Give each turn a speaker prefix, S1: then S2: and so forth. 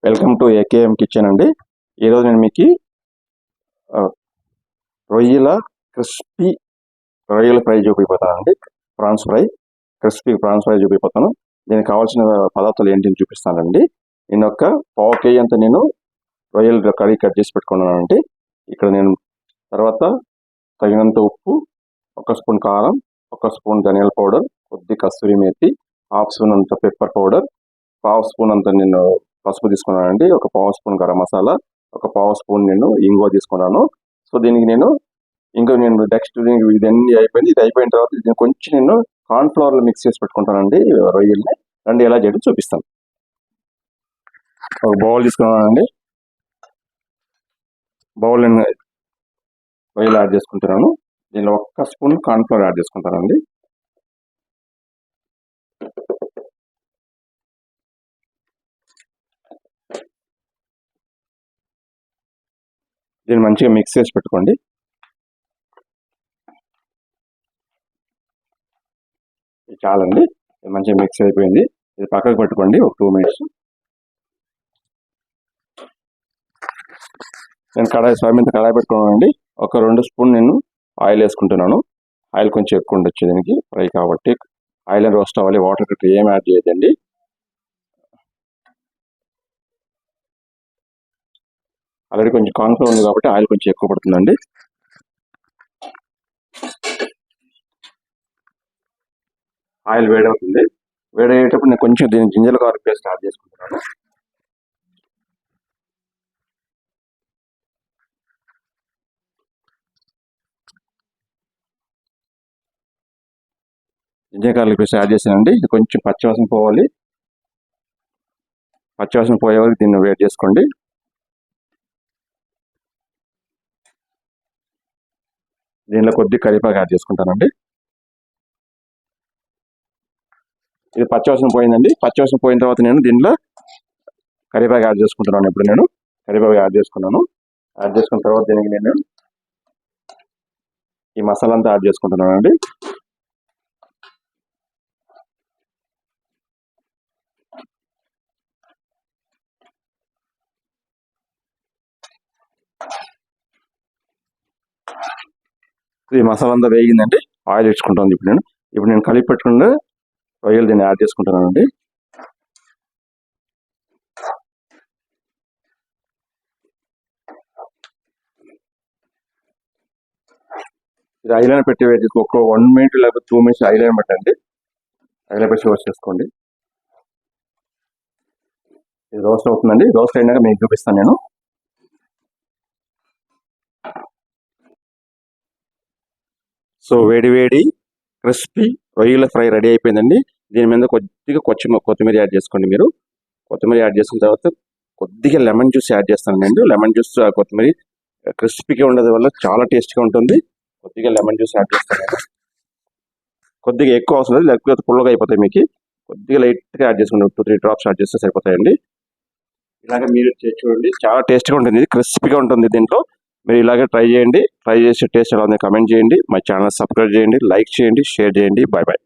S1: Welcome to AKM kitchen అండి. ఈరోజు నేను మీకు రొయ్యల క్రిస్పీ రొయ్యల ఫ్రై చూపిపోతానండి. Prawns fry, crispy prawns fry చూపిపోతాను. దీనికి కావాల్సిన పదార్థాలు ఏంటి చూపిస్తానండి. నేను ఒక పావు కేజీ అంత నేను రొయ్యల కర్రీ కట్ చేసి పెట్టుకున్నానండి. ఇక్కడ నేను తర్వాత తగినంత ఉప్పు, 1 స్పూన్ కారం, 1 స్పూన్ ధనియాల పౌడర్, కొద్ది కస్తూరి మేతి, 1/2 స్పూన్ అంత పెప్పర్ పౌడర్, 1/2 స్పూన్ అంత నేను పసుపు తీసుకున్నానండి, 1/2 స్పూన్ గరం మసాలా, 1/2 స్పూన్ నేను ఇంగువ తీసుకున్నాను. సో దీనికి నేను నెక్స్ట్ ఇదన్నీ అయిపోయింది. ఇది అయిపోయిన తర్వాత దీన్ని కొంచెం నేను కార్న్ఫ్లవర్లో మిక్స్ చేసి పెట్టుకుంటానండి రొయ్యల్ని. రండి ఎలా చేయడం చూపిస్తాను. ఒక బౌల్ తీసుకున్నానండి. బౌల్ నేను రొయ్యలు యాడ్ చేసుకుంటున్నాను. దీనిలో 1 స్పూన్ కార్న్ఫ్లవర్ యాడ్ చేసుకుంటానండి. దీన్ని మంచిగా మిక్స్ చేసి పెట్టుకోండి. ఇది చాలండి, ఇది మంచిగా మిక్స్ అయిపోయింది. ఇది పక్కకు పెట్టుకోండి ఒక 2 మినిట్స్. నేను స్టవ్ మీద కడాయి పెట్టుకున్నానండి. ఒక 2 స్పూన్ నేను ఆయిల్ వేసుకుంటున్నాను. ఆయిల్ కొంచెం ఎక్కువ ఉండొచ్చు దీనికి ఫ్రై కాబట్టి. ఆయిల్ అని రోస్ట్ అవ్వాలి, వాటర్ కట్టి ఏం యాడ్ చేయదండి. ఆల్రెడీ కొంచెం కార్న్ఫ్లవర్ ఉంది కాబట్టి ఆయిల్ కొంచెం ఎక్కువ పడుతుందండి. ఆయిల్ వేడవుతుంది. వేడయ్యేటప్పుడు నేను కొంచెం దీన్ని జింజర్ గార్లిక్ పేస్ట్ యాడ్ చేసుకుంటున్నాను. జింజర్ గార్లిక్ పేస్ట్ యాడ్ చేశానండి. ఇది కొంచెం పచ్చివాసన పోవాలి. పచ్చివాసన పోయే వరకు దీన్ని వేడి చేసుకోండి. దీనిలో కొద్ది కరివేపాకు యాడ్ చేసుకుంటానండి. ఇది పచ్చివాసన పోయిందండి. పచ్చివాసన పోయిన తర్వాత నేను దీనిలో కరివేపాకు యాడ్ చేసుకుంటున్నాను. ఇప్పుడు నేను కరివేపాకు యాడ్ చేసుకున్నాను. యాడ్ చేసుకున్న తర్వాత దీనికి నేను ఈ మసాలా అంతా యాడ్ చేసుకుంటున్నానండి. ఈ మసాలా అంతా వేగిందండి. ఆయిల్ వేసుకుంటాను. ఇప్పుడు నేను కలిపి పెట్టుకున్న రొయ్యలు దీన్ని యాడ్ చేసుకుంటున్నానండి. ఇది ఐలైన్ పెట్టి ఒక 1 మినిట్ లేకపోతే 2 మినిట్స్ ఐలైన్ పెట్టండి. ఐలైన్ పెట్టి రోస్ట్ చేసుకోండి. ఇది రోస్ట్ అవుతుందండి. రోస్ట్ అయినాక మీకు చూపిస్తాను నేను. సో వేడి క్రిస్పీ రొయ్యల ఫ్రై రెడీ అయిపోయిందండి. దీని మీద కొద్దిగా కొత్తిమీర యాడ్ చేసుకోండి. మీరు కొత్తిమీర యాడ్ చేసుకున్న తర్వాత కొద్దిగా లెమన్ జ్యూస్ యాడ్ చేస్తాను నేను. లెమన్ జ్యూస్ కొత్తిమీర క్రిస్పీగా ఉండడం వల్ల చాలా టేస్ట్గా ఉంటుంది. కొద్దిగా లెమన్ జ్యూస్ యాడ్ చేస్తాను నేను. కొద్దిగా ఎక్కువ అవసరం లేదు, లేకపోతే పుల్లగా అయిపోతాయి. మీకు కొద్దిగా లైట్గా యాడ్ చేసుకోండి. 2-3 డ్రాప్స్ యాడ్ చేస్తే సరిపోతాయండి. ఇలాగ మీరు చూడండి, చాలా టేస్ట్గా ఉంటుంది. ఇది క్రిస్పీగా ఉంటుంది. దీంట్లో మీరు ఇలాగే ట్రై చేయండి. ట్రై చేసే టేస్ట్ ఎలా ఉంది కమెంట్ చేయండి. మా ఛానల్ సబ్స్క్రైబ్ చేయండి, లైక్ చేయండి, షేర్ చేయండి. Bye bye.